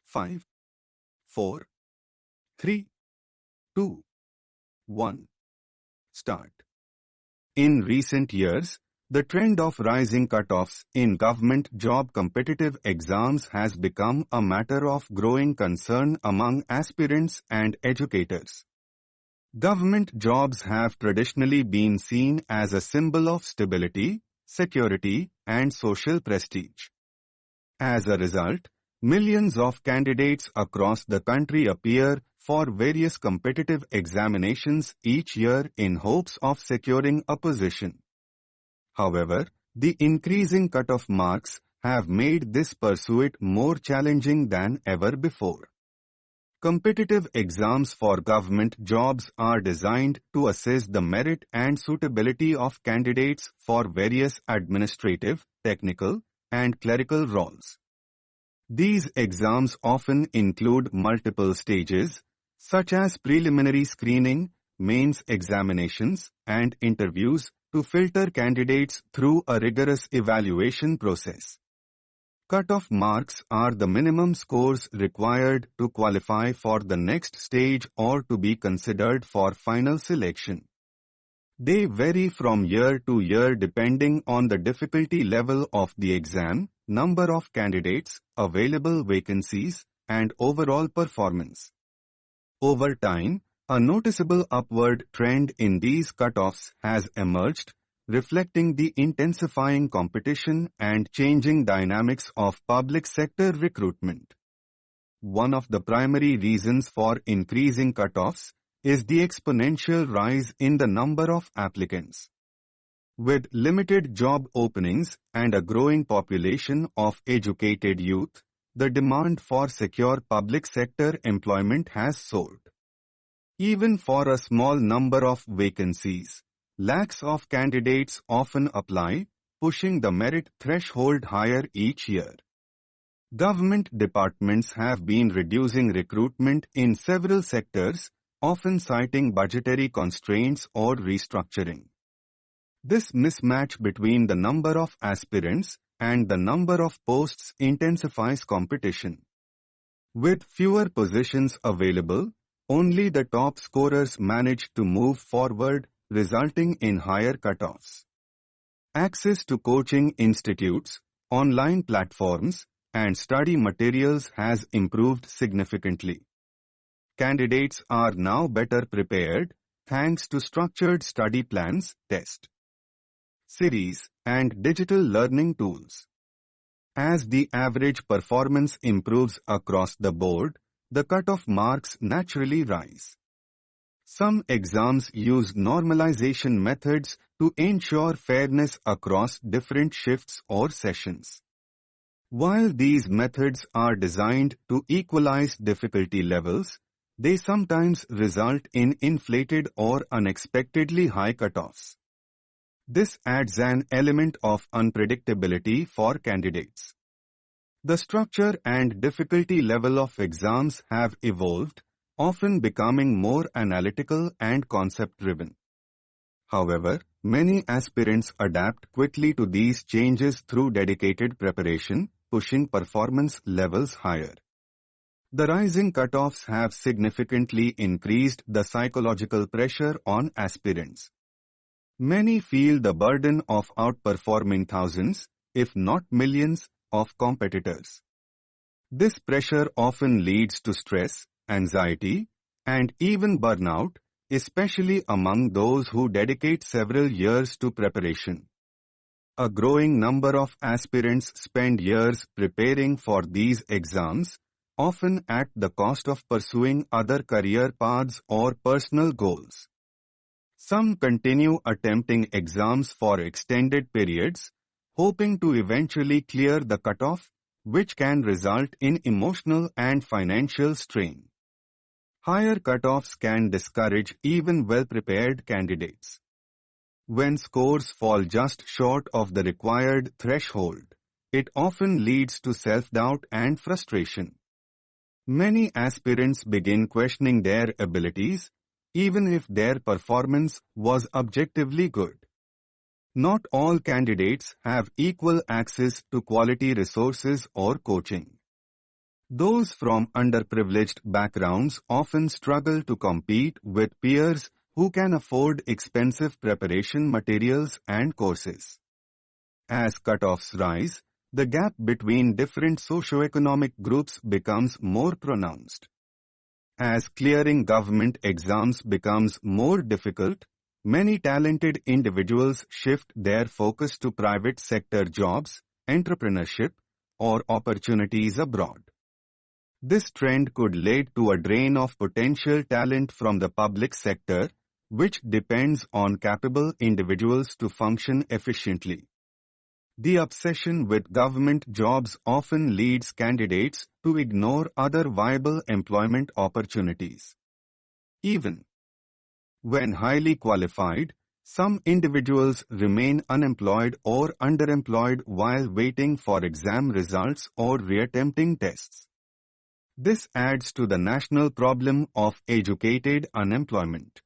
5, 4, 3, 2, 1. Start. In recent years, the trend of rising cutoffs in government job competitive exams has become a matter of growing concern among aspirants and educators. Government jobs have traditionally been seen as a symbol of stability, security, and social prestige. As a result, millions of candidates across the country appear for various competitive examinations each year in hopes of securing a position. However, the increasing cutoff marks have made this pursuit more challenging than ever before. Competitive exams for government jobs are designed to assess the merit and suitability of candidates for various administrative, technical, and clerical roles. These exams often include multiple stages, such as preliminary screening, mains examinations, and interviews, to filter candidates through a rigorous evaluation process. Cutoff marks are the minimum scores required to qualify for the next stage or to be considered for final selection. They vary from year to year depending on the difficulty level of the exam, number of candidates, available vacancies, and overall performance. Over time, a noticeable upward trend in these cutoffs has emerged, reflecting the intensifying competition and changing dynamics of public sector recruitment. One of the primary reasons for increasing cutoffs is the exponential rise in the number of applicants. With limited job openings and a growing population of educated youth, the demand for secure public sector employment has soared. Even for a small number of vacancies, lakhs of candidates often apply, pushing the merit threshold higher each year. Government departments have been reducing recruitment in several sectors, often citing budgetary constraints or restructuring. This mismatch between the number of aspirants and the number of posts intensifies competition. With fewer positions available, only the top scorers manage to move forward, resulting in higher cutoffs. Access to coaching institutes, online platforms, and study materials has improved significantly. Candidates are now better prepared thanks to structured study plans, test series, and digital learning tools. As the average performance improves across the board, the cutoff marks naturally rise. Some exams use normalization methods to ensure fairness across different shifts or sessions. While these methods are designed to equalize difficulty levels, they sometimes result in inflated or unexpectedly high cutoffs. This adds an element of unpredictability for candidates. The structure and difficulty level of exams have evolved, often becoming more analytical and concept-driven. However, many aspirants adapt quickly to these changes through dedicated preparation, pushing performance levels higher. The rising cutoffs have significantly increased the psychological pressure on aspirants. Many feel the burden of outperforming thousands, if not millions, of competitors. This pressure often leads to stress, anxiety, and even burnout, especially among those who dedicate several years to preparation. A growing number of aspirants spend years preparing for these exams, often at the cost of pursuing other career paths or personal goals. Some continue attempting exams for extended periods, hoping to eventually clear the cutoff, which can result in emotional and financial strain. Higher cutoffs can discourage even well-prepared candidates. When scores fall just short of the required threshold, it often leads to self-doubt and frustration. Many aspirants begin questioning their abilities, even if their performance was objectively good. Not all candidates have equal access to quality resources or coaching. Those from underprivileged backgrounds often struggle to compete with peers who can afford expensive preparation materials and courses. As cutoffs rise, the gap between different socioeconomic groups becomes more pronounced. As clearing government exams becomes more difficult, many talented individuals shift their focus to private sector jobs, entrepreneurship, or opportunities abroad. This trend could lead to a drain of potential talent from the public sector, which depends on capable individuals to function efficiently. The obsession with government jobs often leads candidates to ignore other viable employment opportunities. Even when highly qualified, some individuals remain unemployed or underemployed while waiting for exam results or reattempting tests. This adds to the national problem of educated unemployment.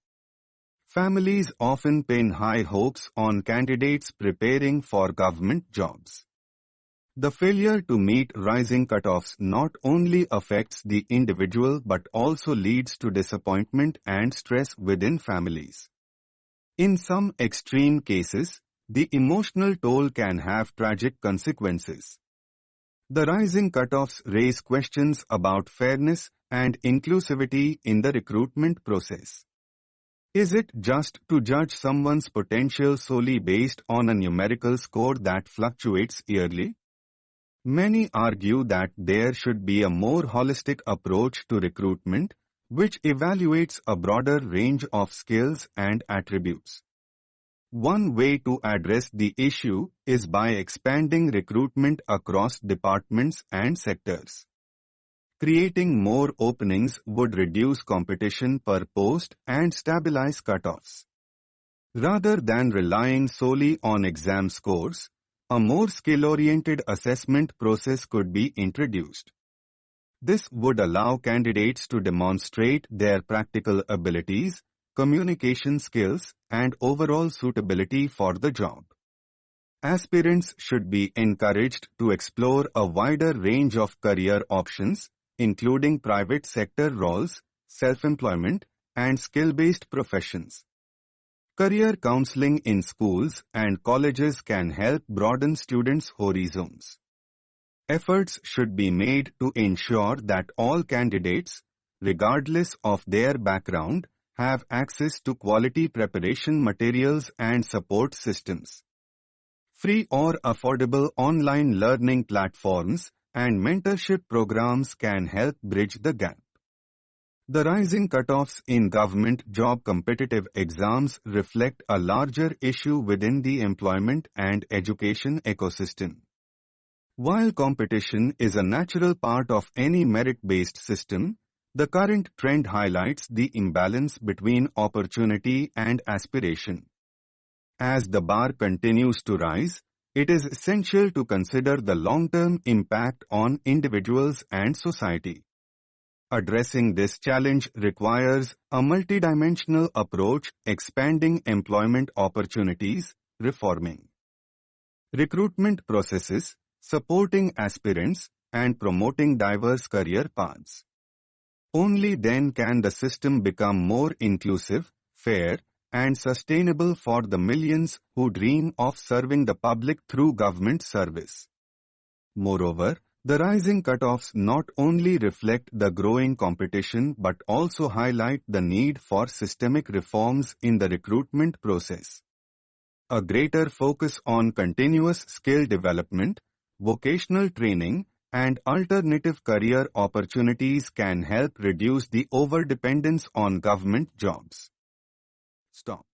Families often pin high hopes on candidates preparing for government jobs. The failure to meet rising cutoffs not only affects the individual but also leads to disappointment and stress within families. In some extreme cases, the emotional toll can have tragic consequences. The rising cutoffs raise questions about fairness and inclusivity in the recruitment process. Is it just to judge someone's potential solely based on a numerical score that fluctuates yearly? Many argue that there should be a more holistic approach to recruitment, which evaluates a broader range of skills and attributes. One way to address the issue is by expanding recruitment across departments and sectors. Creating more openings would reduce competition per post and stabilize cutoffs. Rather than relying solely on exam scores, a more skill-oriented assessment process could be introduced. This would allow candidates to demonstrate their practical abilities, communication skills, and overall suitability for the job. Aspirants should be encouraged to explore a wider range of career options, including private sector roles, self-employment, and skill-based professions. Career counseling in schools and colleges can help broaden students' horizons. Efforts should be made to ensure that all candidates, regardless of their background, have access to quality preparation materials and support systems. Free or affordable online learning platforms and mentorship programs can help bridge the gap. The rising cutoffs in government job competitive exams reflect a larger issue within the employment and education ecosystem. While competition is a natural part of any merit-based system, the current trend highlights the imbalance between opportunity and aspiration. As the bar continues to rise, it is essential to consider the long-term impact on individuals and society. Addressing this challenge requires a multidimensional approach, expanding employment opportunities, reforming recruitment processes, supporting aspirants, and promoting diverse career paths. Only then can the system become more inclusive, fair, and sustainable for the millions who dream of serving the public through government service. Moreover, the rising cutoffs not only reflect the growing competition but also highlight the need for systemic reforms in the recruitment process. A greater focus on continuous skill development, vocational training, and alternative career opportunities can help reduce the overdependence on government jobs. Stop.